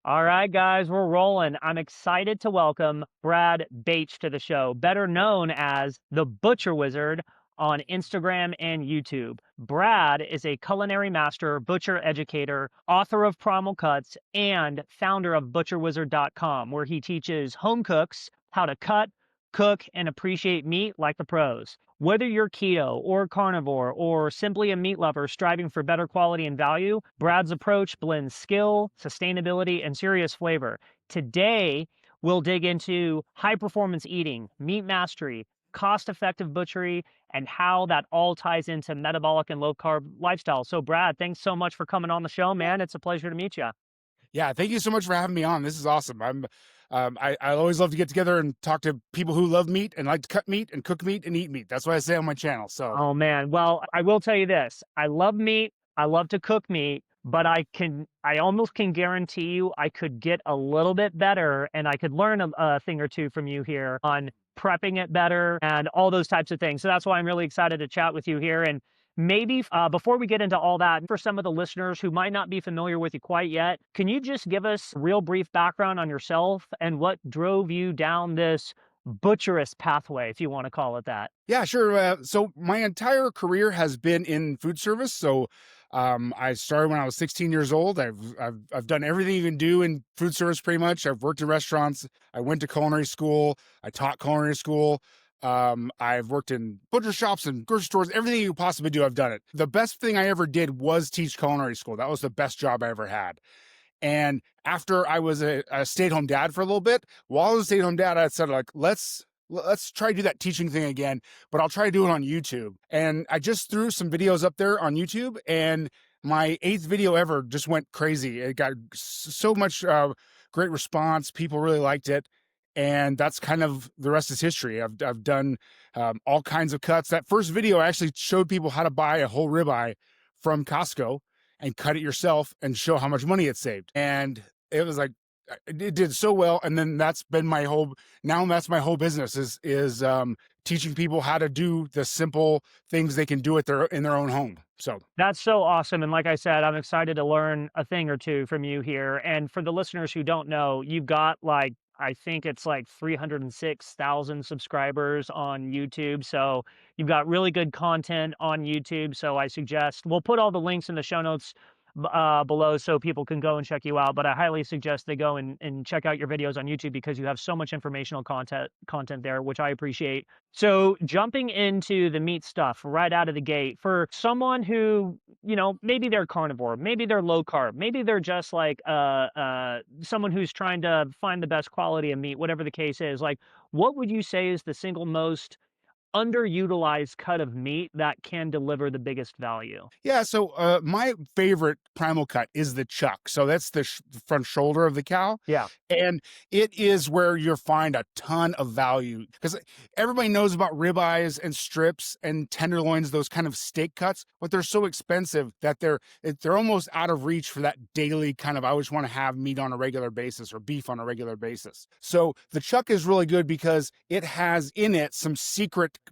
All right, guys, we're rolling. I'm excited to welcome Brad Baych to the show, better known as the Butcher Wizard on Instagram and YouTube. Brad is a culinary master, butcher educator, author of Primal Cuts, and founder of butcherwizard.com, where he teaches home cooks how to cut, cook, and appreciate meat like the pros. Whether you're keto or carnivore or simply a meat lover striving for better quality and value, Brad's approach blends skill, sustainability, and serious flavor. Today, we'll dig into high performance eating, meat mastery, cost effective butchery, and how that all ties into metabolic and low carb lifestyle. So, Brad, thanks so much for coming on the show, man. It's a pleasure to meet you. Yeah, thank you so much for having me on. This is awesome. I always love to get together and talk to people who love meat and like to cut meat and cook meat and eat meat. That's what I say on my channel. So Oh man. Well, I will tell you this. I love meat. I love to cook meat, but I almost can guarantee you I could get a little bit better and I could learn a thing or two from you here on prepping it better and all those types of things. So that's why I'm really excited to chat with you here. And maybe before we get into all that, for some of the listeners who might not be familiar with you quite yet, can you just give us a real brief background on yourself and what drove you down this butcherous pathway, if you want to call it that? yeah, sure. So my entire career has been in food service. So I started when I was 16 years old. I've done everything you can do in food service pretty much. I've worked in restaurants. I went to culinary school. I taught culinary school. I've worked in butcher shops and grocery stores. Everything you possibly do, I've done it. The best thing I ever did was teach culinary school. That was the best job I ever had. And after I was a stay-at-home dad for a little bit, while I was a stay-at-home dad, I said, like, let's try to do that teaching thing again, but I'll try to do it on YouTube. And I just threw some videos up there on YouTube, and my 8th video ever just went crazy. It got so much great response. People really liked it. And that's kind of the rest is history. I've done all kinds of cuts. That first video actually showed people how to buy a whole ribeye from Costco and cut it yourself and show how much money it saved. And it was like, it did so well. And then that's been my whole, now that's my whole business is teaching people how to do the simple things they can do in their own home. So That's so awesome. And like I said, I'm excited to learn a thing or two from you here. And for the listeners who don't know, you've got like, I think it's like 306,000 subscribers on YouTube. So you've got really good content on YouTube. So I suggest we'll put all the links in the show notes below so people can go and check you out. But I highly suggest they go and check out your videos on YouTube because you have so much informational content there, which I appreciate. So jumping into the meat stuff right out of the gate, for someone who, maybe they're carnivore, maybe they're low carb, maybe they're just like someone who's trying to find the best quality of meat, whatever the case is, like what would you say is the single most underutilized cut of meat that can deliver the biggest value? yeah, so my favorite primal cut is the chuck. So that's the front shoulder of the cow. Yeah. And it is where you'll find a ton of value because everybody knows about ribeyes and strips and tenderloins, those kind of steak cuts, but they're so expensive that they're almost out of reach for that daily kind of, I always want to have meat on a regular basis or beef on a regular basis. So the chuck is really good because it has in it some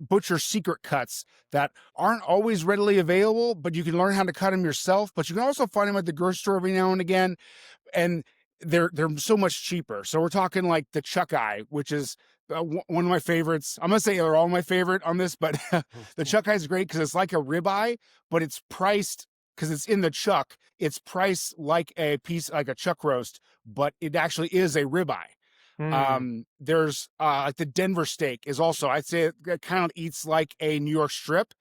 butcher secret cuts that aren't always readily available, but you can learn how to cut them yourself. But you can also find them at the grocery store every now and again. And they're so much cheaper. So we're talking like the chuck eye, which is one of my favorites. I'm gonna say they're all my favorite on this, but the chuck eye is great because it's like a ribeye, but it's priced because it's in the chuck. It's priced like a piece, like a chuck roast, but it actually is a ribeye. Mm. There's like the Denver steak is also, I'd say it kind of eats like a New York strip,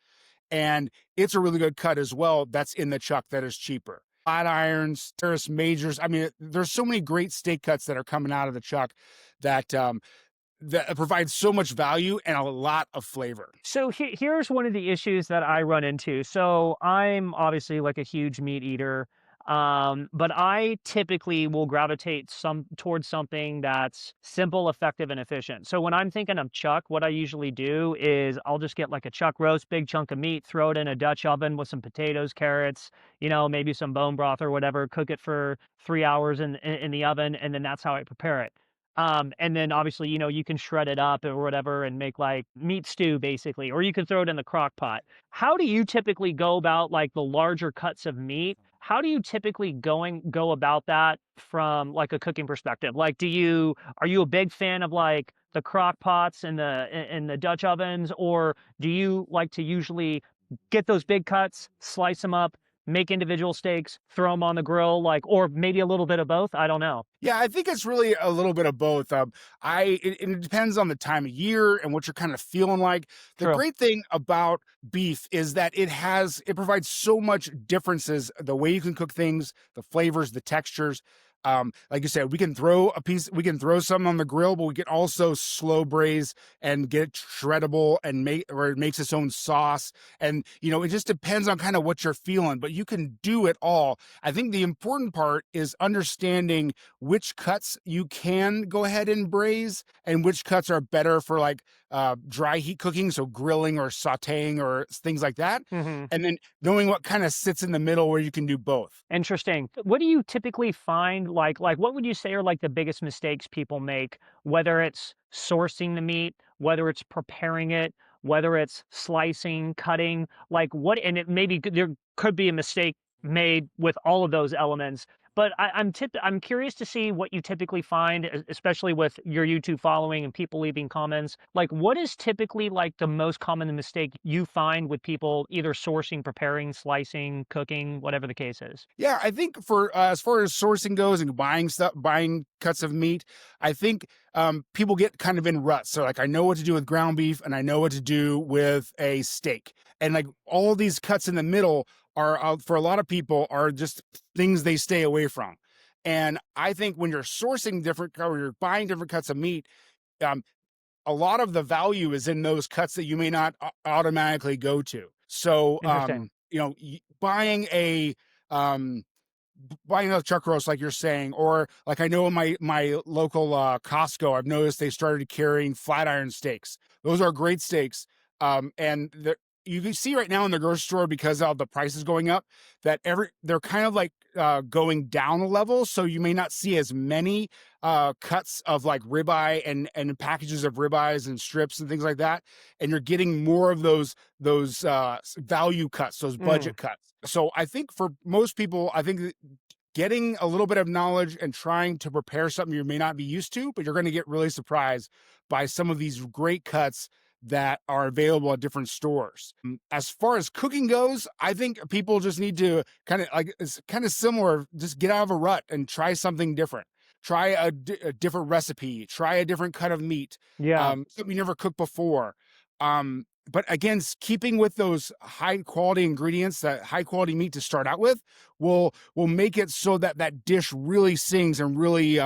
and it's a really good cut as well. That's in the chuck that is cheaper. Flat irons, terrace majors. I mean, there's so many great steak cuts that are coming out of the chuck that that provide so much value and a lot of flavor. So here's one of the issues that I run into. So I'm obviously like a huge meat eater, but I typically will gravitate towards something that's simple, effective, and efficient. So when I'm thinking of chuck, what I usually do is I'll just get like a chuck roast, big chunk of meat, throw it in a Dutch oven with some potatoes, carrots, maybe some bone broth or whatever, cook it for 3 hours in the oven, and then that's how I prepare it. And then obviously, you can shred it up or whatever and make like meat stew basically, or you can throw it in the crock pot. How do you typically go about like the larger cuts of meat? how do you typically go about that from like a cooking perspective? Like, are you a big fan of like the crock pots and the Dutch ovens, or do you like to usually get those big cuts, slice them up, make individual steaks, throw them on the grill, like, or maybe a little bit of both? I don't know. Yeah, I think it's really a little bit of both. It depends on the time of year and what you're kind of feeling like. The True. great thing about beef is that it provides so much differences. The way you can cook things, the flavors, the textures. Like you said, we can throw some on the grill, but we can also slow braise and get it shreddable and where it makes its own sauce. And it just depends on kind of what you're feeling, but you can do it all. I think the important part is understanding which cuts you can go ahead and braise and which cuts are better for like dry heat cooking, so grilling or sauteing or things like that. Hmm. And then knowing what kind of sits in the middle where you can do both. Interesting. What do you typically find like what would you say are like the biggest mistakes people make, whether it's sourcing the meat, whether it's preparing it, whether it's slicing, cutting, like what and it maybe there could be a mistake made with all of those elements. But I'm curious to see what you typically find, especially with your YouTube following and people leaving comments. Like, what is typically like the most common mistake you find with people either sourcing, preparing, slicing, cooking, whatever the case is? Yeah, I think for as far as sourcing goes and buying cuts of meat, I think people get kind of in ruts. So like, I know what to do with ground beef, and I know what to do with a steak, and like all these cuts in the middle are for a lot of people are just things they stay away from. And I think when you're sourcing or you're buying different cuts of meat, um, a lot of the value is in those cuts that you may not automatically go to. So, Interesting. um, buying a chuck roast, like you're saying, or like I know in my local Costco, I've noticed they started carrying flat iron steaks. Those are great steaks, and you can see right now in the grocery store because of the prices going up that they're kind of like going down a level, so you may not see as many cuts of like ribeye and packages of ribeyes and strips and things like that, and you're getting more of those value cuts, those Mm, budget cuts. So I think for most people, I think that getting a little bit of knowledge and trying to prepare something you may not be used to, but you're going to get really surprised by some of these great cuts that are available at different stores. As far as cooking goes, I think people just need to it's kind of similar, just get out of a rut and try something different. Try a different recipe, try a different cut of meat, yeah, something you never cooked before. But again, keeping with those high quality ingredients, that high quality meat to start out with, will make it so that that dish really sings and really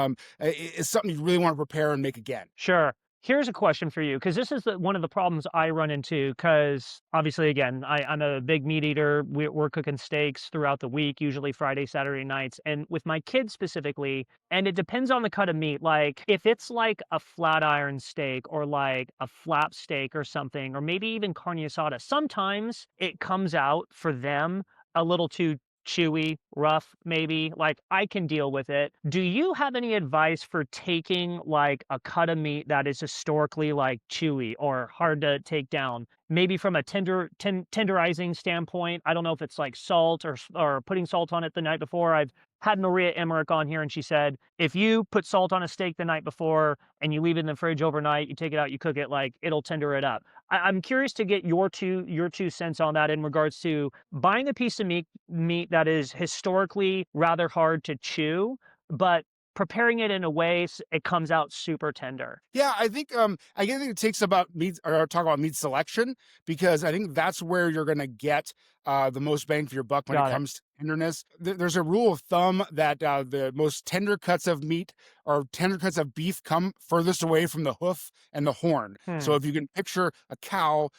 is something you really want to prepare and make again. sure. Here's a question for you, because this is one of the problems I run into. Because obviously, again, I'm a big meat eater. We're cooking steaks throughout the week, usually Friday, Saturday nights, and with my kids specifically. And it depends on the cut of meat. Like if it's like a flat iron steak or like a flap steak or something, or maybe even carne asada, sometimes it comes out for them a little too chewy, rough, maybe. Like I can deal with it. Do you have any advice for taking like a cut of meat that is historically like chewy or hard to take down? Maybe from a tenderizing standpoint. I don't know if it's like salt or putting salt on it the night before. I've had Maria Emmerich on here and she said if you put salt on a steak the night before and you leave it in the fridge overnight, you take it out, you cook it, like it'll tender it up. I'm curious to get your two cents on that in regards to buying a piece of meat that is historically rather hard to chew, but preparing it in a way it comes out super tender. Yeah, I think it takes about meat or talk about meat selection, because I think that's where you're gonna get the most bang for your buck when it Got it. comes to tenderness. There's a rule of thumb that the most tender cuts of meat or tender cuts of beef come furthest away from the hoof and the horn. Hmm. So if you can picture a cow,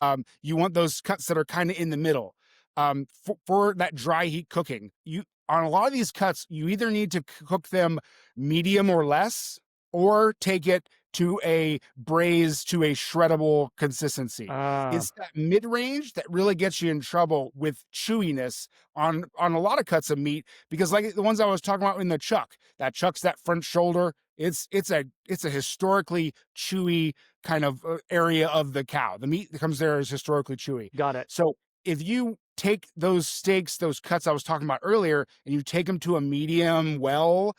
you want those cuts that are kind of in the middle. For that dry heat cooking, you on a lot of these cuts, you either need to cook them medium or less, or take it to a braise to a shreddable consistency. Ah, It's that mid-range that really gets you in trouble with chewiness on a lot of cuts of meat, because like the ones I was talking about in the chuck, that front shoulder, it's a historically chewy kind of area of the cow. The meat that comes there is historically chewy. got it. So if you take those steaks, those cuts I was talking about earlier, and you take them to a medium well,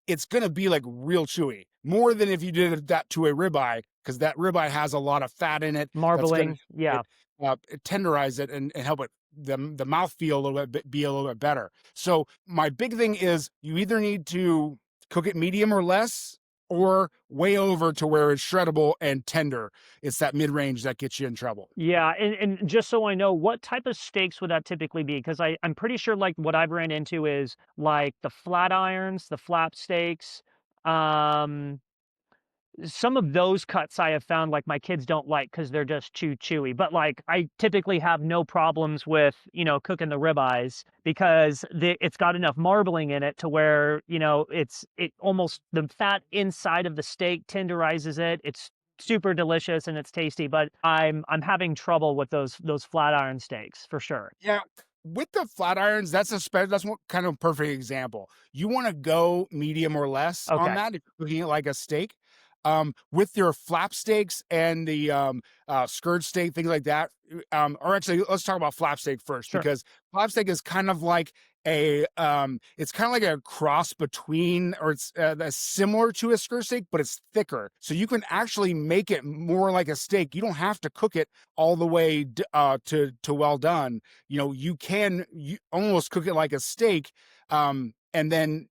it's going to be like real chewy, more than if you did that to a ribeye, because that ribeye has a lot of fat in it that's going to Marbling, yeah. tenderize it and help it the mouth feel a little bit be a little bit better. So my big thing is you either need to cook it medium or less, or way over to where it's shreddable and tender. It's that mid range that gets you in trouble. Yeah, and just so I know, what type of steaks would that typically be? Because I'm pretty sure, like, what I've ran into is, like, the flat irons, the flap steaks, um, some of those cuts I have found, like, my kids don't like because 'cause they're just too chewy, but, like, I typically have no problems with, cooking the ribeyes because it's got enough marbling in it to where, it almost the fat inside of the steak tenderizes it. It's super delicious and it's tasty, but I'm having trouble with those flat iron steaks for sure. Yeah. With the flat irons, that's what kind of perfect example. You want to go medium or less on Okay, that if you're cooking it like a steak. With your flap steaks and the skirt steak, things like that. Or actually, let's talk about flap steak first, sure. because flap steak is kind of like it's kind of like a cross between, or it's that's similar to a skirt steak, but it's thicker. So you can actually make it more like a steak. You don't have to cook it all the way to well done. You almost cook it like a steak, and then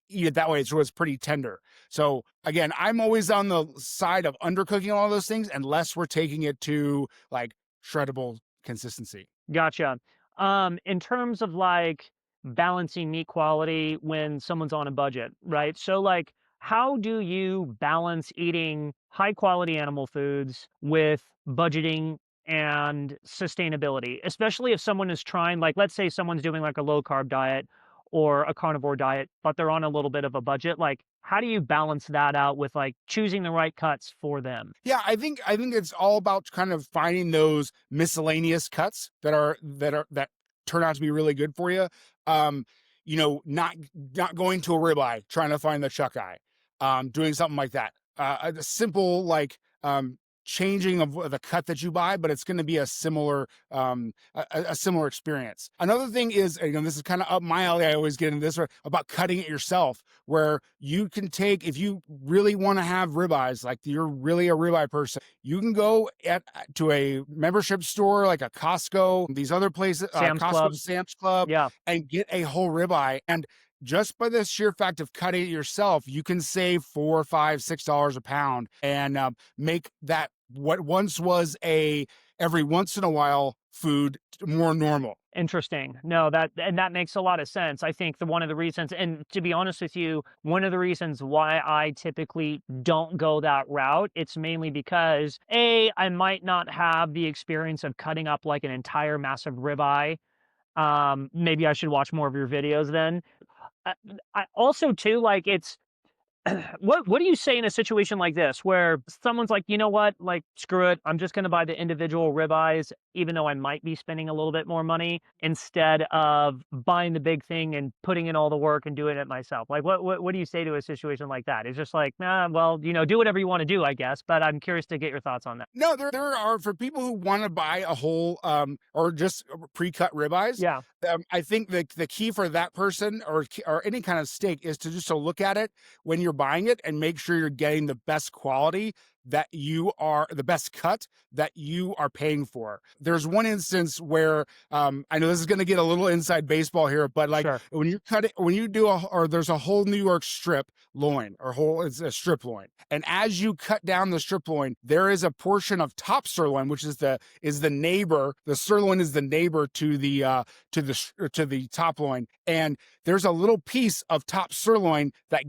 eat it that way. So it's pretty tender. So again, I'm always on the side of undercooking all those things, unless we're taking it to like shreddable consistency. Gotcha. In terms of like balancing meat quality when someone's on a budget, right? So like how do you balance eating high quality animal foods with budgeting and sustainability? Especially if someone is trying, like let's say someone's doing like a low carb diet or a carnivore diet, but they're on a little bit of a budget. Like how do you balance that out with like choosing the right cuts for them? Yeah, I think it's all about kind of finding those miscellaneous cuts that turn out to be really good for you. Um, not going to a ribeye, trying to find the chuck eye, doing something like that. A simple like changing of the cut that you buy, but it's going to be a similar experience. Another thing is, this is kind of up my alley. I always get into this about cutting it yourself, where you can take, if you really want to have ribeyes, like you're really a ribeye person, you can go to a membership store like a Costco, these other places, Sam's Costco, Club. Sam's Club, Yeah, and get a whole ribeye. And just by the sheer fact of cutting it yourself, you can save $4, $5, $6 a pound, and make that what once was a every once in a while food more normal. interesting. No, that makes a lot of sense. I think the one of the reasons, and to be honest with you, one of the reasons why I typically don't go that route, it's mainly because A, I might not have the experience of cutting up like an entire massive ribeye. Maybe I should watch more of your videos then. I, I also too like it's what do you say in a situation like this where someone's like, you know what, like screw it, I'm just going to buy the individual ribeyes, even though I might be spending a little bit more money instead of buying the big thing and putting in all the work and doing it myself. Like, what do you say to a situation like that? It's just like, nah, well, do whatever you want to do, I guess. But I'm curious to get your thoughts on that. No, there are, for people who want to buy a whole or just pre-cut ribeyes. Yeah, I think the key for that person, or any kind of steak, is to just to look at it when you're buying it and make sure you're getting the best quality, that you are the best cut that you are paying for. There's one instance where I know this is going to get a little inside baseball here, but like sure. when you cut it, when you do or there's a whole New York strip loin, it's a strip loin, and as you cut down the strip loin, there is a portion of top sirloin, which is the neighbor. The sirloin is the neighbor to the top loin, and there's a little piece of top sirloin that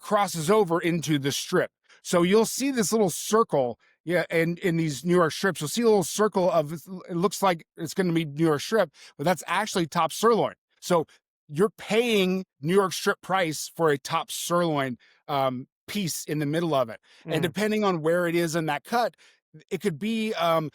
crosses over into the strip. So you'll see this little circle, yeah, and in these New York strips, you'll see a little circle of, it looks like it's going to be New York strip, but that's actually top sirloin. So you're paying New York strip price for a top sirloin piece in the middle of it. And Mm, depending on where it is in that cut, it could be 10,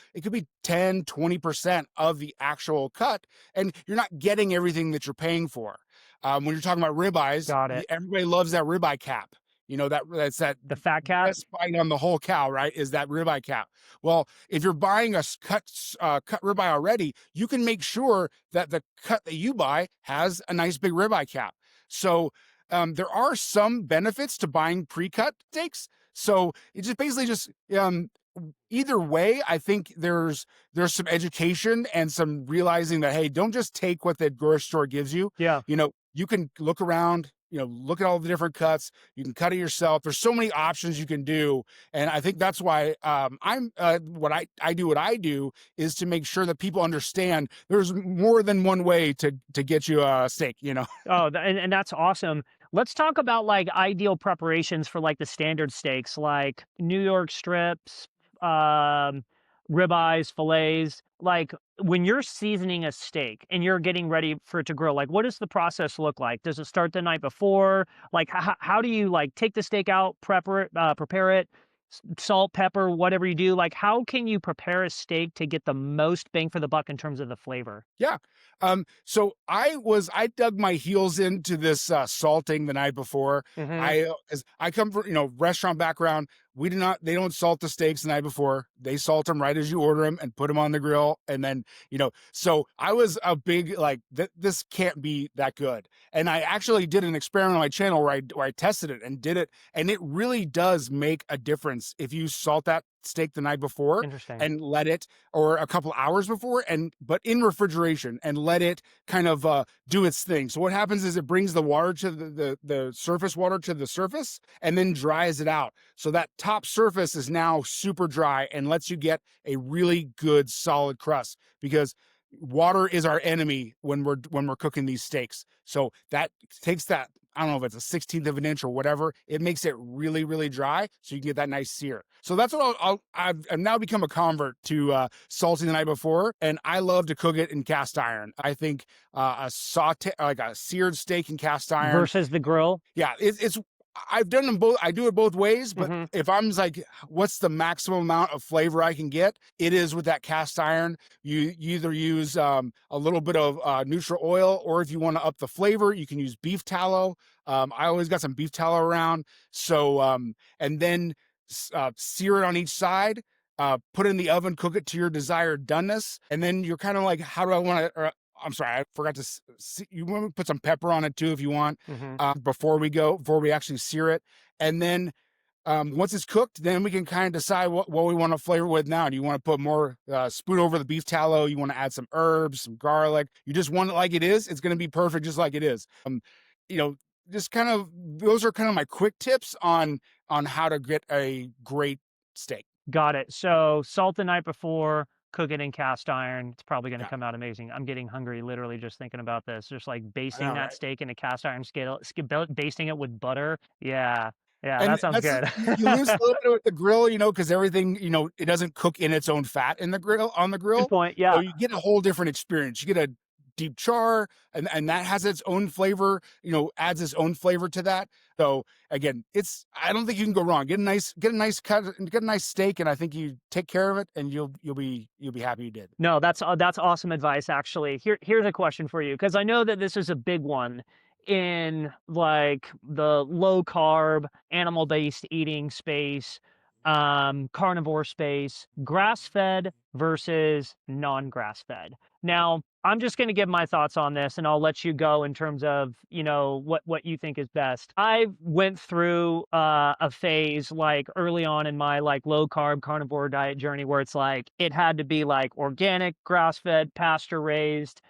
20% of the actual cut, and you're not getting everything that you're paying for. When you're talking about ribeyes, got it. everybody loves that ribeye cap. that's that The fat cat? best bite on the whole cow, right? Is that ribeye cow. Well, if you're buying a cut ribeye already, you can make sure that the cut that you buy has a nice big ribeye cap. So there are some benefits to buying pre-cut steaks. So it just basically just either way, I think there's some education and some realizing that, hey, don't just take what the grocery store gives you. Yeah. You can look around, look at all the different cuts. You can cut it yourself. There's so many options you can do, and I think that's why I'm what I do is to make sure that people understand there's more than one way to get you a steak. Oh, and that's awesome. Let's talk about like ideal preparations for like the standard steaks, like New York strips, um, ribeyes, fillets. Like when you're seasoning a steak and you're getting ready for it to grill, like what does the process look like? Does it start the night before? Like how do you like take the steak out, prepare it, salt, pepper, whatever you do? Like how can you prepare a steak to get the most bang for the buck in terms of the flavor? Yeah. So I dug my heels into this salting the night before. Hmm. Cause I come from, restaurant background. They don't salt the steaks the night before. They salt them right as you order them and put them on the grill. And then, so I was a big, like, this can't be that good. And I actually did an experiment on my channel where I tested it and did it. And it really does make a difference if you salt that steak the night before Interesting. and let it, or a couple hours before, but in refrigeration, and let it kind of do its thing. So what happens is it brings the water to the surface water to the surface and then dries it out. So that top surface is now super dry and lets you get a really good solid crust, because water is our enemy when we're cooking these steaks. So that takes that, I don't know if it's a 16th of an inch or whatever. It makes it really, really dry, so you can get that nice sear. So that's what I've now become a convert to salting the night before, and I love to cook it in cast iron. I think a saute, like a seared steak in cast iron, Versus the grill? yeah, it's I've done them both. I do it both ways, but Mhm. if I'm like, what's the maximum amount of flavor I can get? It is with that cast iron. You either use a little bit of neutral oil, or if you want to up the flavor, you can use beef tallow. I always got some beef tallow around. So and then sear it on each side. Put it in the oven, cook it to your desired doneness, and then you're kind of like, how do I want to? I'm sorry, I forgot to. You want to put some pepper on it too if you want. Mhm. Before we actually sear it, and then once it's cooked, then we can kind of decide what we want to flavor with now. Do you want to put more spoon over the beef tallow? You want to add some herbs, some garlic? You just want it like it is? It's going to be perfect just like it is. You know, just kind of, those are kind of my quick tips on how to get a great steak. Got it. So, salt the night before, cook it in cast iron. It's probably gonna Yeah, come out amazing. I'm getting hungry literally just thinking about this. Just, like, I basting know, that right? steak in a cast iron skillet, basting it with butter. Yeah. Yeah, And that sounds that's good. you lose a little bit with the grill, because everything, it doesn't cook in its own fat in the grill on the Good grill. point, So yeah. you get a whole different experience. You get a deep char, and that has its own flavor, adds its own flavor to that. So again, I don't think you can go wrong. Get a nice cut, get a nice steak, and I think you take care of it, and you'll be happy you did. No, that's awesome advice, actually. Here's a question for you, because I know that this is a big one in, like, the low carb, animal-based eating space, carnivore space, grass-fed versus non-grass-fed. Now, I'm just gonna give my thoughts on this, and I'll let you go in terms of, what you think is best. I went through, a phase, like, early on in my, like, low-carb carnivore diet journey where it's like, it had to be, like, organic, grass-fed, pasture-raised,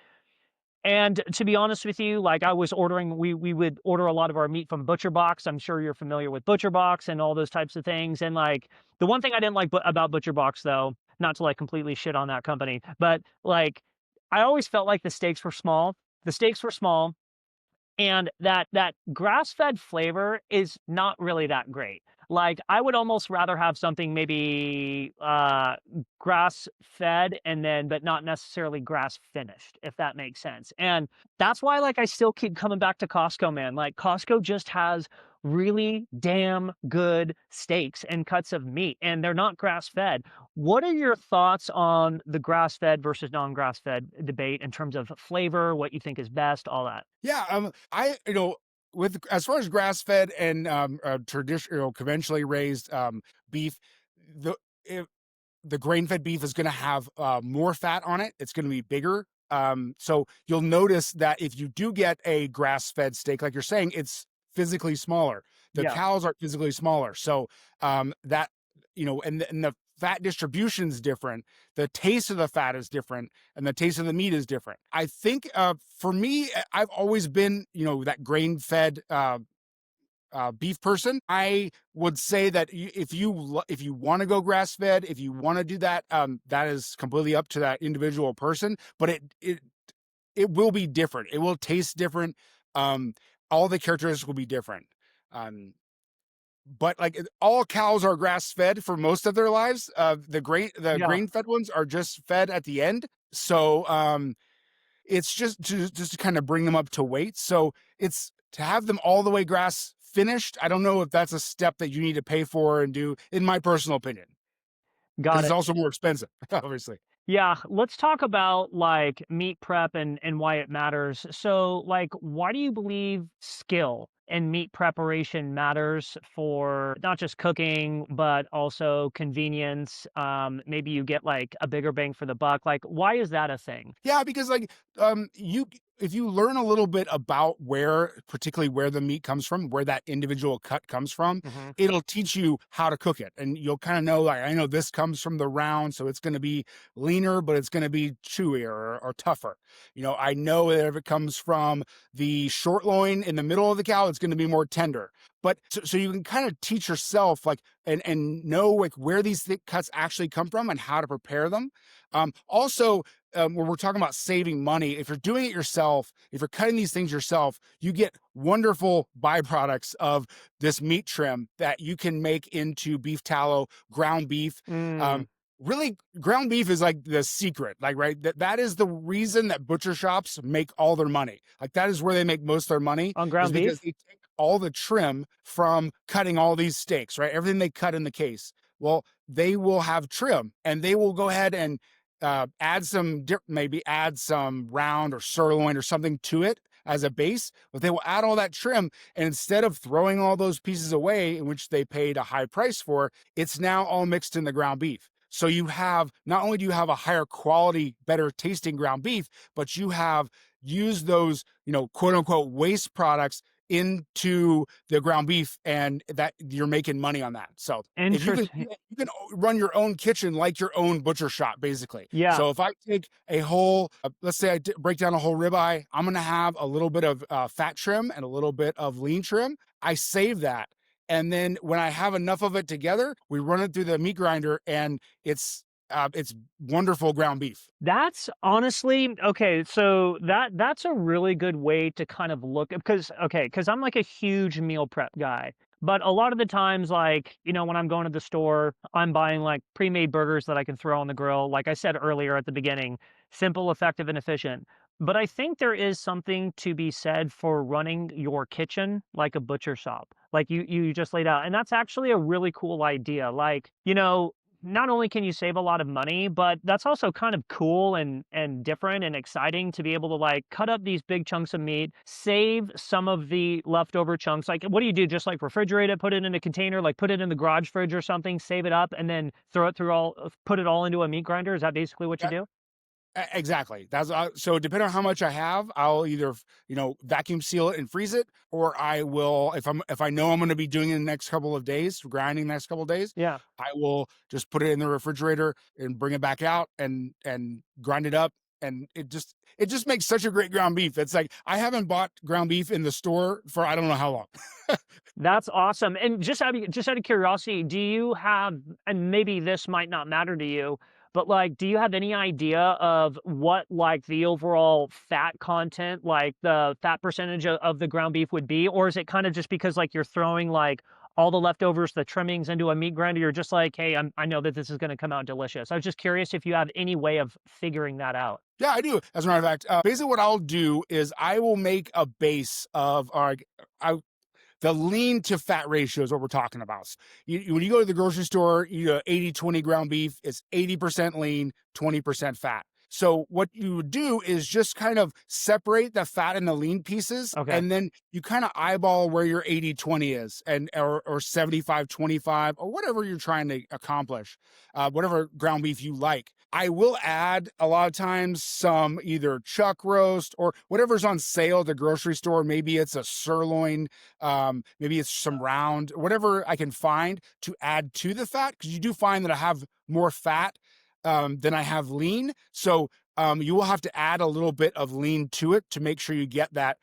and to be honest with you, like, I was ordering we would order a lot of our meat from ButcherBox. I'm sure you're familiar with ButcherBox and all those types of things, and, like, the one thing I didn't like about ButcherBox, though, not to, like, completely shit on that company, but, like, I always felt like the steaks were small. The steaks were small, and that grass-fed flavor is not really that great. Like, I would almost rather have something maybe, grass-fed and then but not necessarily grass-finished, if that makes sense, and that's why, like, I still keep coming back to Costco, man. Like, Costco just has really damn good steaks and cuts of meat, and they're not grass-fed. What are your thoughts on the grass-fed versus non-grass-fed debate in terms of flavor, what you think is best, all that? Yeah, with as far as grass fed and traditional conventionally raised beef, the if, the grain fed beef is going to have more fat on it. It's going to be bigger. So you'll notice that if you do get a grass fed steak, like you're saying, it's physically smaller. The Yeah, cows are physically smaller. So that, and the fat distribution is different. The taste of the fat is different, and the taste of the meat is different. I think for me, I've always been, that grain fed beef person. I would say that if you want to go grass fed, if you want to do that, that is completely up to that individual person. But it will be different. It will taste different. Um, all the characteristics will be different. Um, but like all cows are grass fed for most of their lives. The yeah. grain fed ones are just fed at the end. So it's just to kind of bring them up to weight. So it's to have them all the way grass finished. I don't know if that's a step that you need to pay for and do, in my personal opinion, because Got it's it. also more expensive, obviously. Yeah, let's talk about like meat prep and why it matters. So, like, why do you believe skill and meat preparation matters for not just cooking, but also convenience? Maybe you get like a bigger bang for the buck. Like, why is that a thing? Yeah, because like you if you learn a little bit about particularly where the meat comes from, where that individual cut comes from, Hmm. it'll teach you how to cook it. And you'll kind of know, like, I know this comes from the round, so it's going to be leaner, but it's going to be chewier or tougher. I know that if it comes from the short loin in the middle of the cow, it's going to be more tender. But so you can kind of teach yourself, like, and know like where these thick cuts actually come from and how to prepare them. Also, when we're talking about saving money, if you're doing it yourself, if you're cutting these things yourself, you get wonderful byproducts of this meat trim that you can make into beef tallow, ground beef. Mm, Um, really, ground beef is like the secret, like, right? That is the reason that butcher shops make all their money. Like, that is where they make most of their money, on is ground because beef? they take all the trim from cutting all these steaks, right? Everything they cut in the case. Well, they will have trim, and they will go ahead and maybe add some round or sirloin or something to it as a base, but they will add all that trim. And instead of throwing all those pieces away, in which they paid a high price for, it's now all mixed in the ground beef. So you have, not only do you have a higher quality, better tasting ground beef, but you have used those, quote unquote waste products into the ground beef, and that you're making money on that. So if you can Interesting. you can run your own kitchen like your own butcher shop, basically. Yeah. So if I take a whole, let's say break down a whole ribeye, I'm going to have a little bit of fat trim and a little bit of lean trim. I save that. And then when I have enough of it together, we run it through the meat grinder, and it's wonderful ground beef. That's honestly okay, so that's a really good way to kind of look because okay, because I'm like a huge meal prep guy. But a lot of the times, like, when I'm going to the store, I'm buying like pre-made burgers that I can throw on the grill. Like I said earlier at the beginning, simple, effective, and efficient. But I think there is something to be said for running your kitchen like a butcher shop, like you just laid out. And that's actually a really cool idea. Like, not only can you save a lot of money, but that's also kind of cool and different and exciting to be able to like cut up these big chunks of meat, save some of the leftover chunks. Like, what do you do? Just like refrigerate it, put it in a container, like put it in the garage fridge or something, save it up, and then throw it through put it all into a meat grinder. Is that basically what you do? Exactly. That's so depending on how much I have, I'll either, vacuum seal it and freeze it, or I will, if I know I'm going to be doing it in the next couple of days, grinding the next couple of days, Yeah. I will just put it in the refrigerator and bring it back out and grind it up. And it just makes such a great ground beef. It's like I haven't bought ground beef in the store for I don't know how long. That's awesome. And just out of curiosity, do you have, and maybe this might not matter to you, but like, do you have any idea of what like the overall fat content, like the fat percentage of the ground beef would be? Or is it kind of just because like you're throwing like all the leftovers, the trimmings into a meat grinder, you're just like, hey, I know that this is going to come out delicious. I was just curious if you have any way of figuring that out. Yeah, I do. As a matter of fact, basically what I'll do is I will make a base of, I the lean to fat ratio is what we're talking about. When you go to the grocery store, 80-20 ground beef, it's 80% lean, 20% fat. So what you would do is just kind of separate the fat and the lean pieces, Okay. and then you kind of eyeball where your 80-20 is, and or 75-25, or whatever you're trying to accomplish, whatever ground beef you like. I will add a lot of times some either chuck roast or whatever's on sale at the grocery store. Maybe it's a sirloin, maybe it's some round, whatever I can find to add to the fat, because you do find that I have more fat than I have lean. So you will have to add a little bit of lean to it to make sure you get that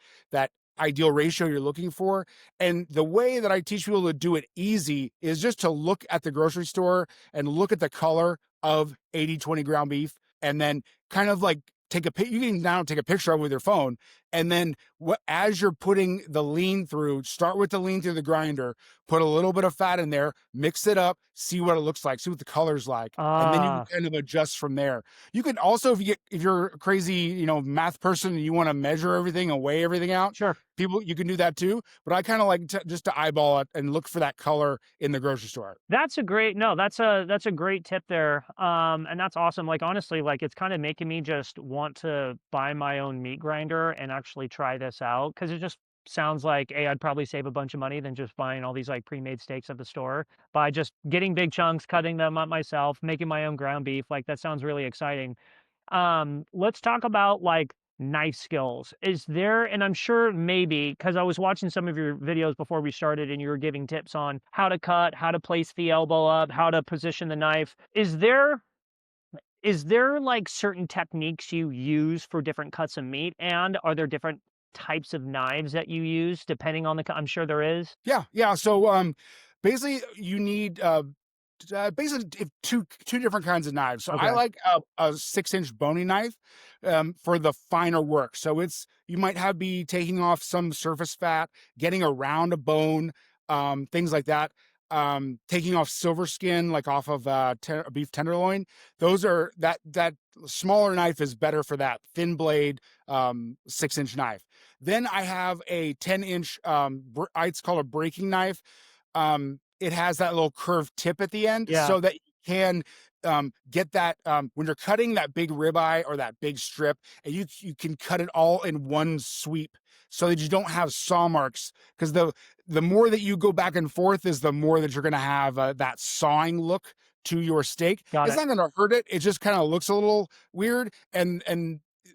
ideal ratio you're looking for. And the way that I teach people to do it easy is just to look at the grocery store and look at the color of 80-20 ground beef, and then kind of like take a pic. You can now take a picture of it with your phone, and then as you're putting the lean through, start with the lean through the grinder, put a little bit of fat in there, mix it up, see what it looks like, see what the color's like, and then you can Ah, kind of adjust from there. You can also, if you're a crazy, math person and you want to measure everything and weigh everything out, sure. people, you can do that too. But I kind of like just to eyeball it and look for that color in the grocery store. That's a great no, that's a great tip there, and that's awesome, like, honestly, like, it's kinda making me just want to buy my own meat grinder and actually try this out because it just sounds like, A, I'd probably save a bunch of money than just buying all these, like, pre-made steaks at the store by just getting big chunks, cutting them up myself, making my own ground beef, like, that sounds really exciting. Let's talk about like knife skills. Is there, and I'm sure maybe because I was watching some of your videos before we started and you were giving tips on how to cut, how to place the elbow up, how to position the knife. Is there like certain techniques you use for different cuts of meat? And are there different types of knives that you use depending on the I'm sure there is. Yeah, yeah. So basically, you need basically two different kinds of knives. So I Okay. like a 6-inch boning knife for the finer work. So it's you might have be taking off some surface fat, getting around a bone, things like that. Taking off silver skin, like off of a beef tenderloin. Those are that smaller knife is better for that thin blade 6-inch knife. Then I have a 10-inch. It's called a breaking knife. It has that little curved tip at the end Yeah, so that you can get that when you're cutting that big ribeye or that big strip, and you can cut it all in one sweep so that you don't have saw marks, because the more that you go back and forth is the more that you're going to have that sawing look to your steak. got It's it. not going to hurt it. It just kind of looks a little weird. And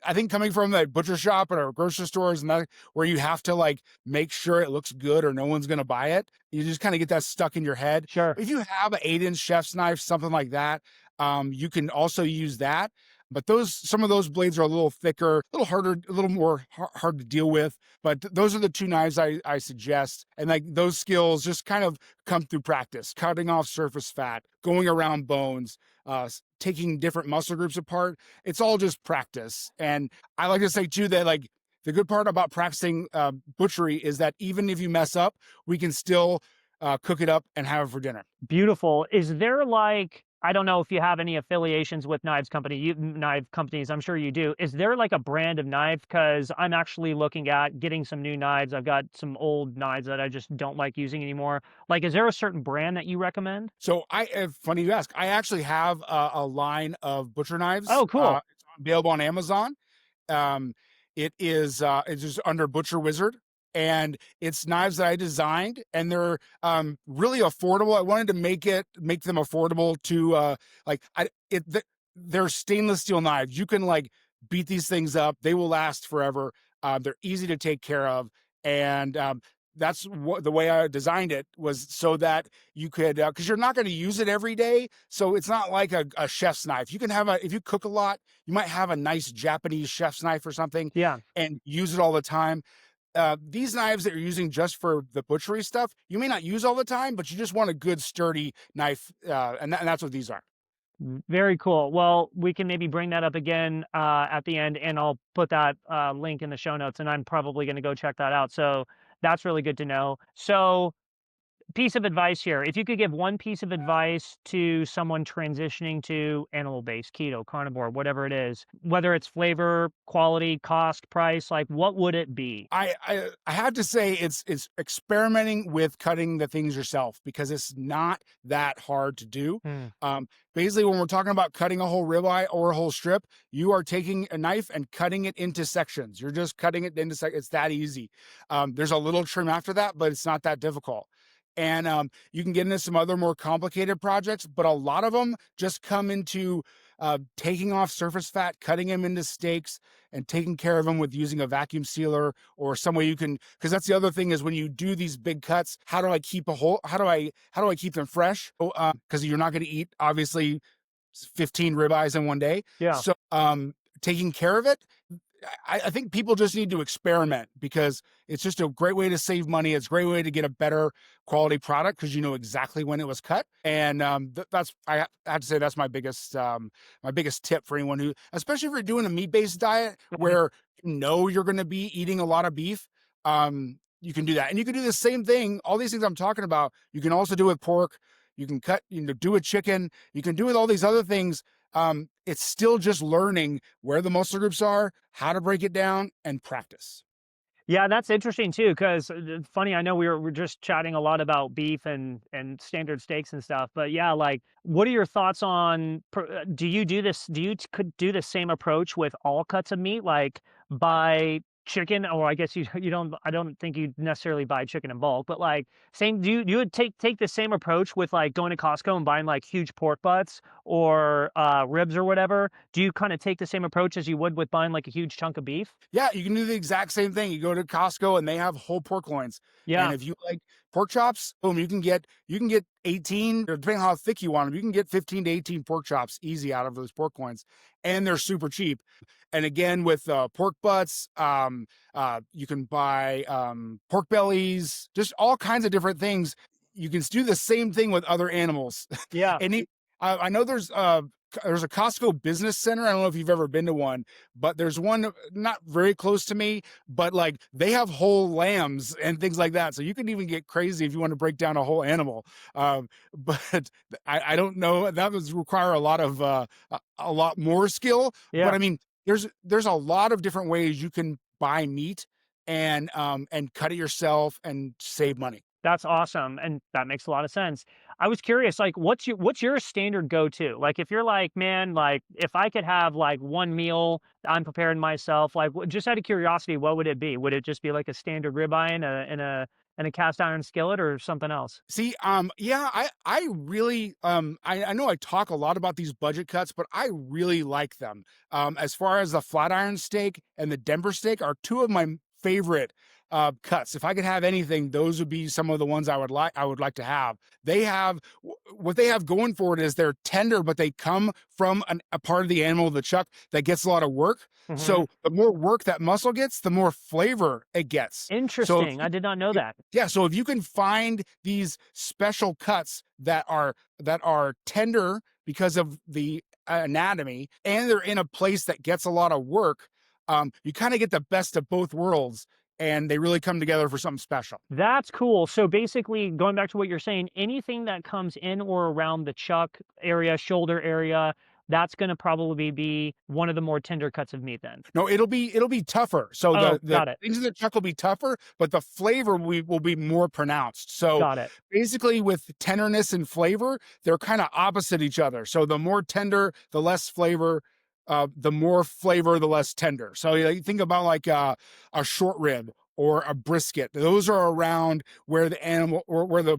I think coming from that butcher shop or grocery stores and that, where you have to like make sure it looks good or no one's going to buy it, you just kind of get that stuck in your head. Sure. If you have an 8-inch chef's knife, something like that, you can also use that. But some of those blades are a little thicker, a little harder, a little more hard to deal with. But those are the two knives I suggest. And like those skills just kind of come through practice, cutting off surface fat, going around bones, taking different muscle groups apart. It's all just practice. And I like to say too that like the good part about practicing butchery is that even if you mess up, we can still cook it up and have it for dinner. Beautiful. Is there like I don't know if you have any affiliations with knife companies, I'm sure you do. Is there like a brand of knife? Because I'm actually looking at getting some new knives. I've got some old knives that I just don't like using anymore. Like, is there a certain brand that you recommend? So funny you ask, I actually have a line of butcher knives. Oh, cool. It's available on Amazon. Um, it's just under Butcher Wizard, and it's knives that I designed, and they're really affordable. I wanted to make them affordable to like I it th- they're stainless steel knives. You can like beat these things up; they will last forever. They're easy to take care of, and that's what the way I designed it was so that you could because you're not going to use it every day, so it's not like a chef's knife. You can have if you cook a lot, you might have a nice Japanese chef's knife or something Yeah. and use it all the time. These knives that you're using just for the butchery stuff, you may not use all the time, but you just want a good sturdy knife, and that's what these are. Very cool. Well, we can maybe bring that up again at the end, and I'll put that link in the show notes, and I'm probably going to go check that out. So that's really good to know. So piece of advice here. If you could give one piece of advice to someone transitioning to animal-based, keto, carnivore, whatever it is, whether it's flavor, quality, cost, price, like what would it be? I have to say it's experimenting with cutting the things yourself because it's not that hard to do. Hmm. Um, Basically, when we're talking about cutting a whole ribeye or a whole strip, you are taking a knife and cutting it into sections. You're just cutting it into sections. It's that easy. There's a little trim after that, but it's not that difficult. And you can get into some other more complicated projects, but a lot of them just come into taking off surface fat, cutting them into steaks, and taking care of them with using a vacuum sealer or some way you can. Because that's the other thing is when you do these big cuts, how do I keep a whole? How do I keep them fresh? Because you're not going to eat obviously 15 ribeyes in one day. Yeah. So taking care of it, I think people just need to experiment because it's just a great way to save money. It's a great way to get a better quality product because you know exactly when it was cut. And that's I have to say that's my biggest tip for anyone who, especially if you're doing a meat based diet Mhm. where you know you're going to be eating a lot of beef. You can do that, and you can do the same thing. All these things I'm talking about, you can also do with pork. You can do with chicken. You can do with all these other things. It's still just learning where the muscle groups are, how to break it down, and practice. Yeah, that's interesting too, because funny, I know we're just chatting a lot about beef and standard steaks and stuff, but yeah, like, what are your thoughts on? Do you do this? Do you could do the same approach with all cuts of meat, like buy chicken, or I guess you you don't. I don't think you necessarily buy chicken in bulk, but like same. Do you would take the same approach with like going to Costco and buying like huge pork butts or ribs or whatever? Do you kind of take the same approach as you would with buying like a huge chunk of beef? Yeah, you can do the exact same thing. You go to Costco and they have whole pork loins. And Yeah. if you like pork chops, boom, you can get 18, or depending on how thick you want them, you can get 15 to 18 pork chops easy out of those pork loins. And they're super cheap. And again, with pork butts, you can buy pork bellies, just all kinds of different things. You can do the same thing with other animals. Yeah. and I know there's a Costco business center. I don't know if you've ever been to one, but there's one not very close to me, but like they have whole lambs and things like that. So you can even get crazy if you want to break down a whole animal. But I don't know. That would require a lot of a lot more skill. But Yeah. I mean, there's a lot of different ways you can buy meat and cut it yourself and save money. That's awesome, and that makes a lot of sense. I was curious, like, what's your standard go-to? Like, if you're like, "Man, like, if I could have, like, one meal I'm preparing myself," like, just out of curiosity, what would it be? Would it just be like a standard ribeye in a cast iron skillet or something else? See, yeah, I really, I know I talk a lot about these budget cuts, but I really like them. As far as the flat iron steak and the Denver steak are two of my favorite cuts. If I could have anything, those would be some of the ones I would like to have. They have what they have going for it is they're tender, but they come from a part of the animal, the chuck, that gets a lot of work. Mhm. So the more work that muscle gets, the more flavor it gets. So Interesting, I did not know that. yeah, so if you can find these special cuts that are tender because of the anatomy and they're in a place that gets a lot of work, you kind of get the best of both worlds and they really come together for something special. That's cool. So, basically, going back to what you're saying, anything that comes in or around the chuck area, shoulder area, that's gonna probably be one of the more tender cuts of meat then. No, it'll be tougher. So Oh, the got it. things in the chuck will be tougher, but the flavor will be more pronounced. So Got it. basically, with tenderness and flavor, they're kind of opposite each other. So the more tender, the less flavor. The more flavor, the less tender. So you think about like a short rib or a brisket. Those are around where the animal or where the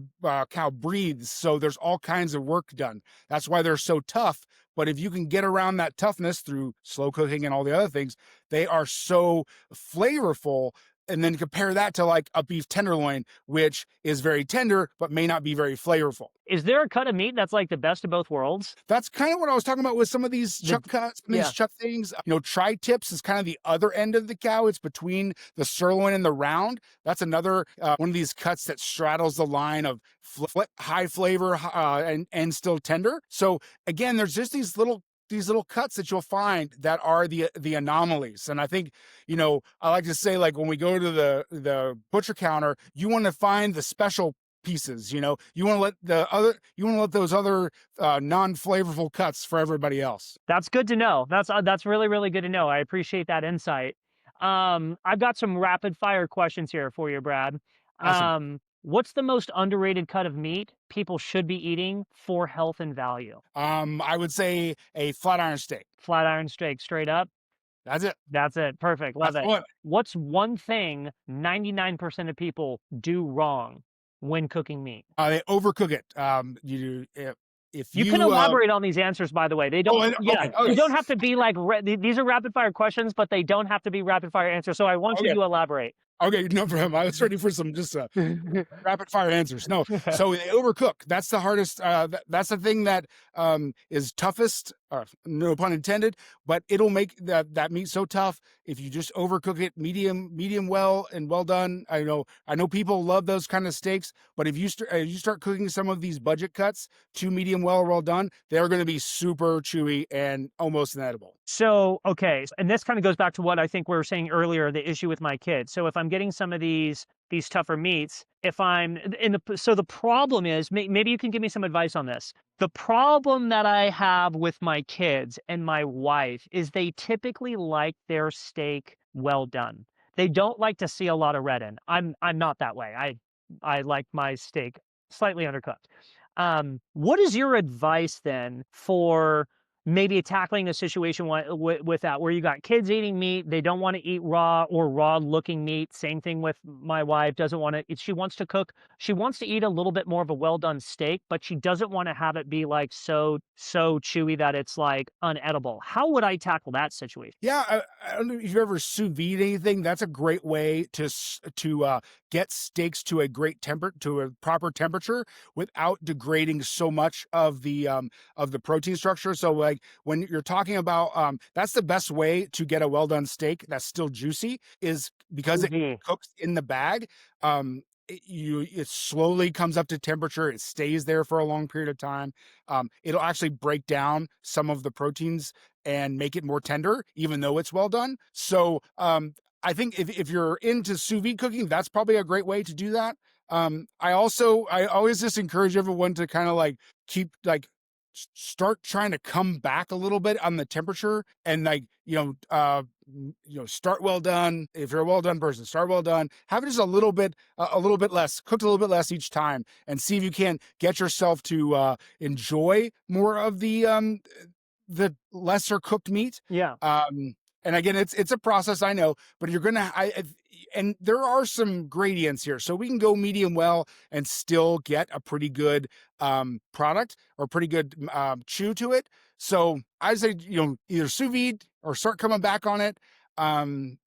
cow breathes. So there's all kinds of work done. That's why they're so tough. But if you can get around that toughness through slow cooking and all the other things, they are so flavorful. And then compare that to like a beef tenderloin, which is very tender, but may not be very flavorful. Is there a cut of meat that's like the best of both worlds? That's kind of what I was talking about with some of these The chuck cuts, some of these Yeah. chuck things. Tri-tips is kind of the other end of the cow. It's between the sirloin and the round. That's another one of these cuts that straddles the line of high flavor and still tender. So again, there's just these little cuts that you'll find that are the anomalies. And I think, I like to say, like when we go to the butcher counter, you want to find the special pieces. You want to let those other non-flavorful cuts for everybody else. That's good to know. That's really, really good to know. I appreciate that insight. I've got some rapid fire questions here for you, Brad. Awesome. What's the most underrated cut of meat people should be eating for health and value? I would say a flat iron steak. Flat iron steak, straight up. That's it. That's it. Perfect. Love That's the it. one. What's one thing 99% of people do wrong when cooking meat? They overcook it. You if You can you elaborate on these answers, by the way. They oh don't, yeah, okay, you okay. don't have to be like, these are rapid fire questions, but they don't have to be rapid fire answers. So I want you Okay. to elaborate. Okay, no problem. I was ready for some just rapid fire answers. No, so they overcook. That's the hardest. That's the thing that is toughest. No pun intended. But it'll make that meat so tough if you just overcook it, medium well and well done. I know people love those kind of steaks, but if you start cooking some of these budget cuts to medium well done, they're going to be super chewy and almost inedible. So, okay, and this kind of goes back to what I think we were saying earlier, the issue with my kids. So if I'm getting some of these tougher meats, if I'm in the problem is, maybe you can give me some advice on this. The problem that I have with my kids and my wife is they typically like their steak well done. They don't like to see a lot of red in. I'm not that way. I like my steak slightly undercooked. What is your advice then for maybe tackling a situation with that, where you got kids eating meat, they don't want to eat raw or raw looking meat. Same thing with my wife, doesn't want to, she wants to cook, she wants to eat a little bit more of a well done steak, but she doesn't want to have it be like so chewy that it's like unedible. How would I tackle that situation? Yeah, I don't know if you've ever sous vide anything. That's a great way to get steaks to a proper temperature without degrading so much of the protein structure. So like when you're talking about that's the best way to get a well done steak that's still juicy is because it Mhm. cooks in the bag. It slowly comes up to temperature. It stays there for a long period of time. It'll actually break down some of the proteins and make it more tender, even though it's well done. So I think if you're into sous vide cooking, that's probably a great way to do that. I always just encourage everyone to kind of like keep like start trying to come back a little bit on the temperature and like start well done. If you're a well done person, start well done. Have it just a little bit less, cooked a little bit less each time, and see if you can get yourself to enjoy more of the lesser cooked meat. Yeah. And again, it's a process, I know, but you're gonna and there are some gradients here, so we can go medium well and still get a pretty good product or pretty good chew to it. So I say either sous vide or start coming back on it. Um,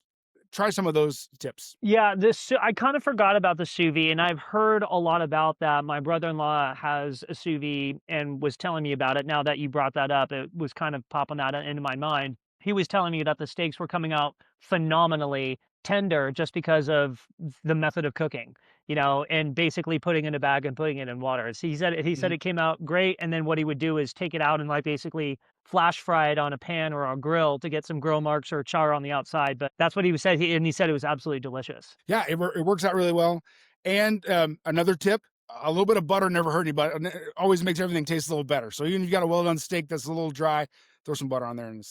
Try some of those tips. Yeah, I kind of forgot about the sous vide, and I've heard a lot about that. My brother-in-law has a sous vide and was telling me about it. Now that you brought that up, it was kind of popping that into my mind. He was telling me that the steaks were coming out phenomenally tender just because of the method of cooking, and basically putting in a bag and putting it in water. So he said Mhm. it came out great, and then what he would do is take it out and like basically flash fry it on a pan or a grill to get some grill marks or char on the outside. But that's what he said. He said it was absolutely delicious. Yeah, it works out really well. And another tip: a little bit of butter never hurt anybody. And it always makes everything taste a little better. So even if you got a well done steak that's a little dry, throw some butter on there, and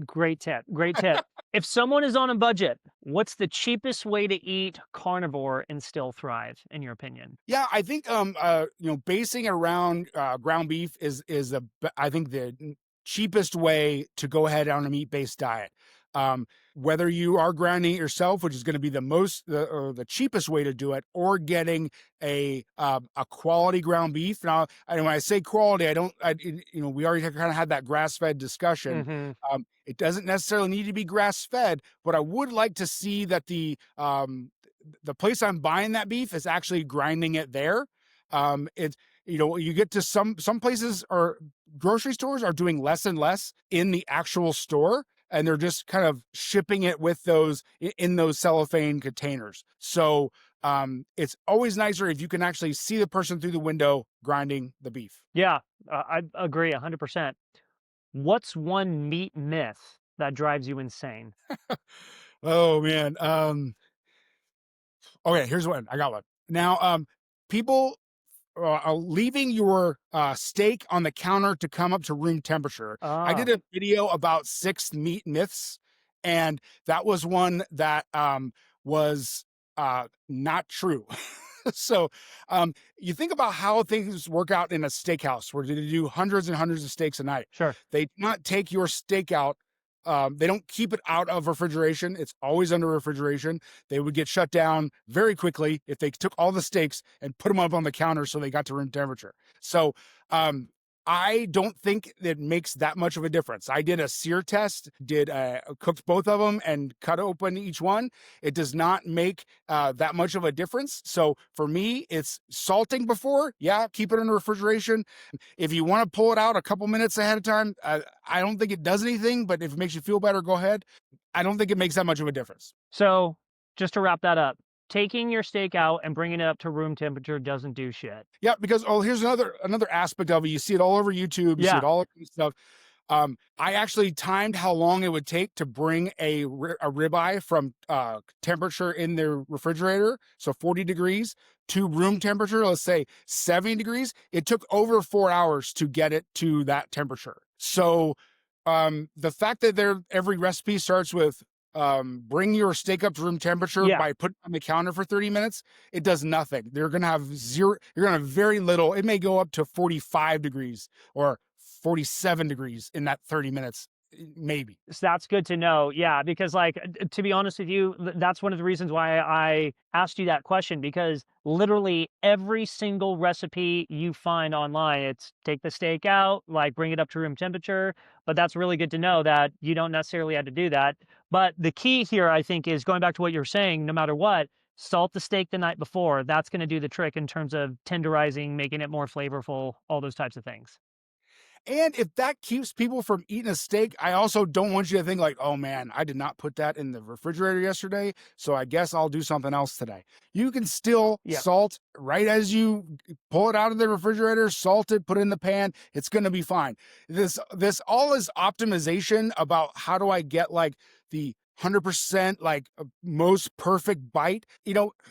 Great tip. Great tip. If someone is on a budget, what's the cheapest way to eat carnivore and still thrive, in your opinion? yeah, I think basing around ground beef I think the cheapest way to go ahead on a meat based diet. Whether you are grinding it yourself, which is going to be the cheapest way to do it, or getting a quality ground beef. Now, when I say quality, I don't, we already kind of had that grass fed discussion. Mhm. It doesn't necessarily need to be grass fed, but I would like to see that the place I'm buying that beef is actually grinding it there. It's you get to some places or grocery stores are doing less and less in the actual store, and they're just kind of shipping it with in those cellophane containers. So it's always nicer if you can actually see the person through the window grinding the beef. Yeah, I agree 100%. What's one meat myth that drives you insane? Oh man. Okay, here's one. I got one. Now, people leaving your steak on the counter to come up to room temperature. I did Ah, a video about 6 meat myths, and that was one that was not true. So you think about how things work out in a steakhouse where they do hundreds and hundreds of steaks a night. sure. They do not take your steak out. They don't keep it out of refrigeration. It's always under refrigeration. They would get shut down very quickly if they took all the steaks and put them up on the counter so they got to room temperature. So um, I don't think it makes that much of a difference. I did a sear test, did cooked both of them and cut open each one. It does not make that much of a difference. So for me, it's salting before. Yeah, keep it in the refrigeration. If you want to pull it out a couple minutes ahead of time, I don't think it does anything. But if it makes you feel better, go ahead. I don't think it makes that much of a difference. So, just to wrap that up, taking your steak out and bringing it up to room temperature doesn't do shit. Yeah, because here's another aspect of it. You see it all over YouTube. You see Yeah, it all over stuff. I actually timed how long it would take to bring a ribeye from temperature in the refrigerator, so 40 degrees, to room temperature, let's say 70 degrees. It took over 4 hours to get it to that temperature. So the fact that every recipe starts with bring your steak up to room temperature yeah. by putting it on the counter for 30 minutes, it does nothing. They're going to have zero, you're going to have very little. It may go up to 45 degrees or 47 degrees in that 30 minutes, maybe. So that's good to know. Yeah, because like to be honest with you, that's one of the reasons why I asked you that question because literally every single recipe you find online, it's take the steak out, like bring it up to room temperature. But that's really good to know that you don't necessarily have to do that. But the key here, I think, is going back to what you're saying, no matter what, salt the steak the night before. That's going to do the trick in terms of tenderizing, making it more flavorful, all those types of things. And if that keeps people from eating a steak, I also don't want you to think like, oh man, I did not put that in the refrigerator yesterday, so I guess I'll do something else today. You can still Yeah. salt right as you pull it out of the refrigerator, salt it, put it in the pan. It's going to be fine. This all is optimization about how do I get like the 100% like most perfect bite,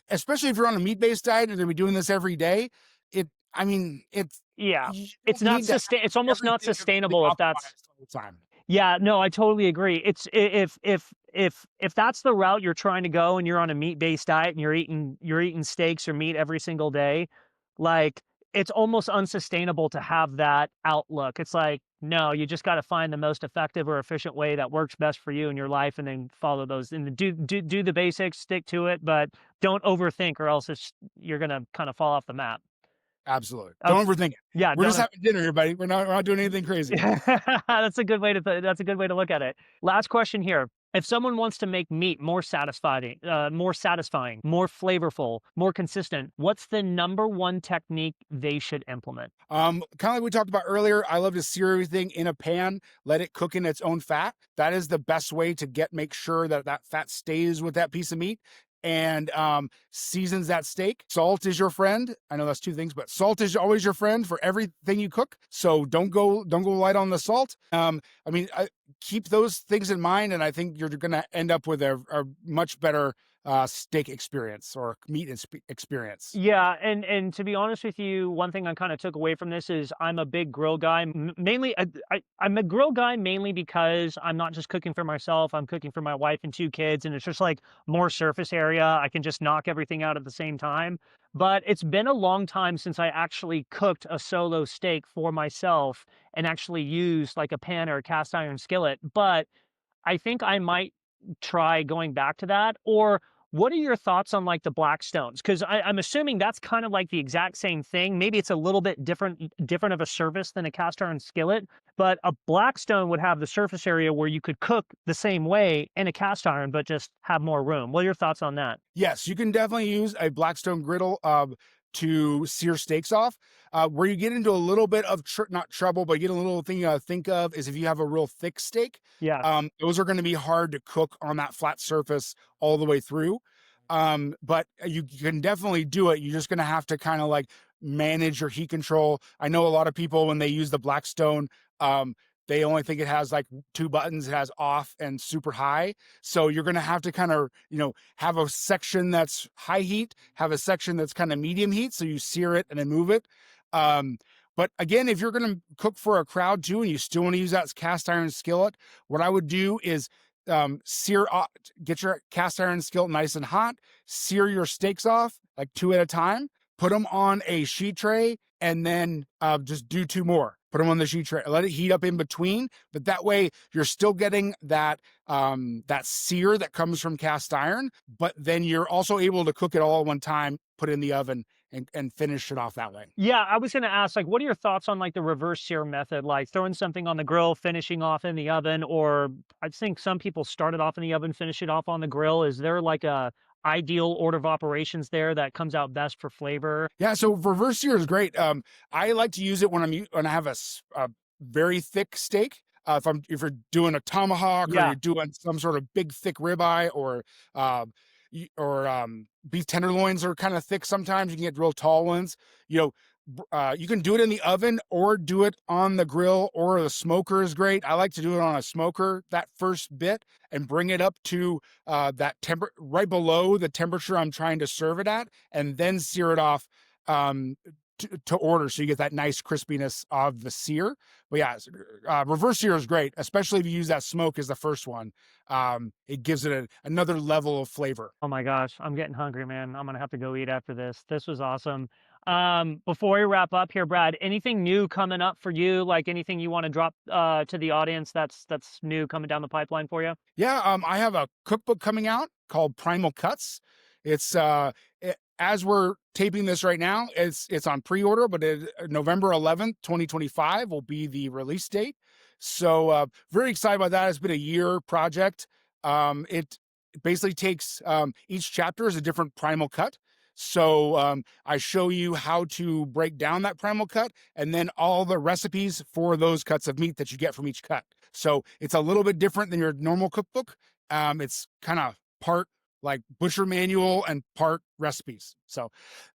especially if you're on a meat-based diet and you're gonna be doing this every day. I mean, Yeah. you It's don't not need to have sustain it's almost not everything completely sustainable if that's optimized all the time. yeah, no, I totally agree. It's if that's the route you're trying to go and you're on a meat-based diet and you're eating steaks or meat every single day, like it's almost unsustainable to have that outlook. It's like, no, you just got to find the most effective or efficient way that works best for you in your life and then follow those and do the basics, stick to it, but don't overthink or else you're going to kind of fall off the map. Absolutely. Don't Okay. overthink it. Yeah, We're just don't having dinner here, buddy. We're not doing anything crazy. That's a good way to that's a good way to look at it. Last question here. If someone wants to make meat more satisfying, more flavorful, more consistent, what's the number one technique they should implement? Kind of like we talked about earlier, I love to sear everything in a pan, let it cook in its own fat. That is the best way to make sure that that fat stays with that piece of meat and seasons that steak. Salt is your friend. I know that's two things, but salt is always your friend for everything you cook. So don't go light on the salt. Keep those things in mind, and I think you're going to end up with a much better steak experience or meat experience. Yeah, and to be honest with you, one thing I kind of took away from this is I'm a big grill guy. Mainly, I'm a grill guy mainly because I'm not just cooking for myself. I'm cooking for my wife and two kids, and it's just like more surface area. I can just knock everything out at the same time. But it's been a long time since I actually cooked a solo steak for myself and actually used like a pan or a cast iron skillet. But I think I might try going back to that. Or what are your thoughts on like the Blackstones? Because I'm assuming that's kind of like the exact same thing. Maybe it's a little bit different of a service than a cast iron skillet, but a Blackstone would have the surface area where you could cook the same way in a cast iron, but just have more room. What are your thoughts on that? Yes, you can definitely use a Blackstone griddle to sear steaks off. Where you get into a little bit of not trouble, but you get a little thing you gotta think of is if you have a real thick steak, Yeah. those are going to be hard to cook on that flat surface all the way through. But you can definitely do it. You're just going to have to kind of like manage your heat control. I know a lot of people when they use the Blackstone, They only think it has like 2 buttons. It has off and super high. So you're gonna have to kind of, have a section that's high heat, have a section that's kind of medium heat. So you sear it and then move it. Um, but again, if you're gonna cook for a crowd too, and you still want to use that cast iron skillet, what I would do is sear off, get your cast iron skillet nice and hot, sear your steaks off like 2 at a time, put them on a sheet tray, and then just do 2 more. Put them on the sheet tray. Let it heat up in between, but that way you're still getting that sear that comes from cast iron, but then you're also able to cook it all at one time, put it in the oven, and finish it off that way. Yeah, I was gonna ask, like, what are your thoughts on, like, the reverse sear method? Like, throwing something on the grill, finishing off in the oven, or I think some people start it off in the oven, finish it off on the grill. Is there, like, a ideal order of operations there that comes out best for flavor? Yeah, so reverse sear is great. I like to use it when when I have a very thick steak. If you're doing a tomahawk, or Yeah. you're doing some sort of big thick ribeye, or beef tenderloins are kind of thick. Sometimes you can get real tall ones. You know, you can do it in the oven or do it on the grill, or the smoker is great. I like to do it on a smoker that first bit, and bring it up to that temper right below the temperature I'm trying to serve it at, and then sear it off um, to order, so you get that nice crispiness of the sear. But yeah, reverse sear is great, especially if you use that smoke as the first one. It gives it another level of flavor. Oh my gosh, I'm getting hungry, man. I'm gonna have to go eat after this. This was awesome. Before we wrap up here, Brad, anything new coming up for you? Like anything you want to drop to the audience that's new coming down the pipeline for you? Yeah, I have a cookbook coming out called Primal Cuts. It's as we're taping this right now, it's on pre-order, but November 11th, 2025 will be the release date. So very excited about that. It's been a year project. It basically takes each chapter is a different primal cut. So I show you how to break down that primal cut, and then all the recipes for those cuts of meat that you get from each cut. So it's a little bit different than your normal cookbook. It's kind of part like butcher manual and part recipes. So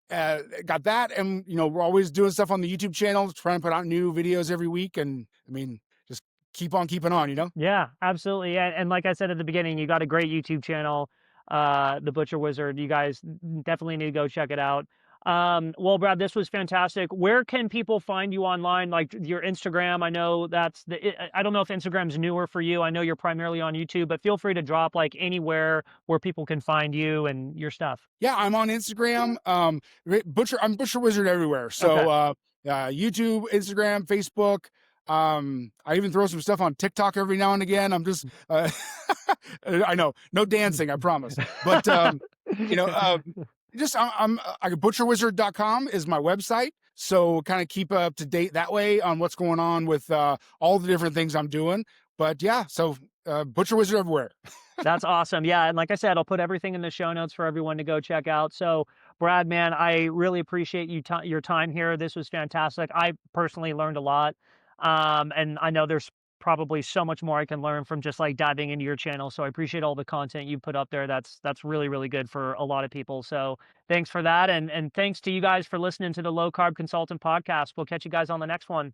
got that, and we're always doing stuff on the YouTube channel, trying to put out new videos every week, and I mean, just keep on keeping on. Yeah, absolutely. And like I said at the beginning, you got a great YouTube channel, The Butcher Wizard. You guys definitely need to go check it out. Well, Brad, this was fantastic. Where can people find you online? Like your Instagram? I know I don't know if Instagram's newer for you. I know you're primarily on YouTube, but feel free to drop like anywhere where people can find you and your stuff. Yeah, I'm on Instagram. I'm Butcher Wizard everywhere. Okay. So YouTube, Instagram, Facebook. I even throw some stuff on TikTok every now and again. I'm just I know, no dancing, I promise. But you know, just butcherwizard.com is my website. So kind of keep up to date that way on what's going on with all the different things I'm doing. But yeah, so Butcher Wizard everywhere. That's awesome. Yeah, and like I said, I'll put everything in the show notes for everyone to go check out. So, Brad, man, I really appreciate your time here. This was fantastic. I personally learned a lot, and I know there's probably so much more I can learn from just like diving into your channel. So I appreciate all the content you put up there. That's really really good for a lot of people. So thanks for that, and thanks to you guys for listening to the Low Carb Consultant podcast. We'll catch you guys on the next one.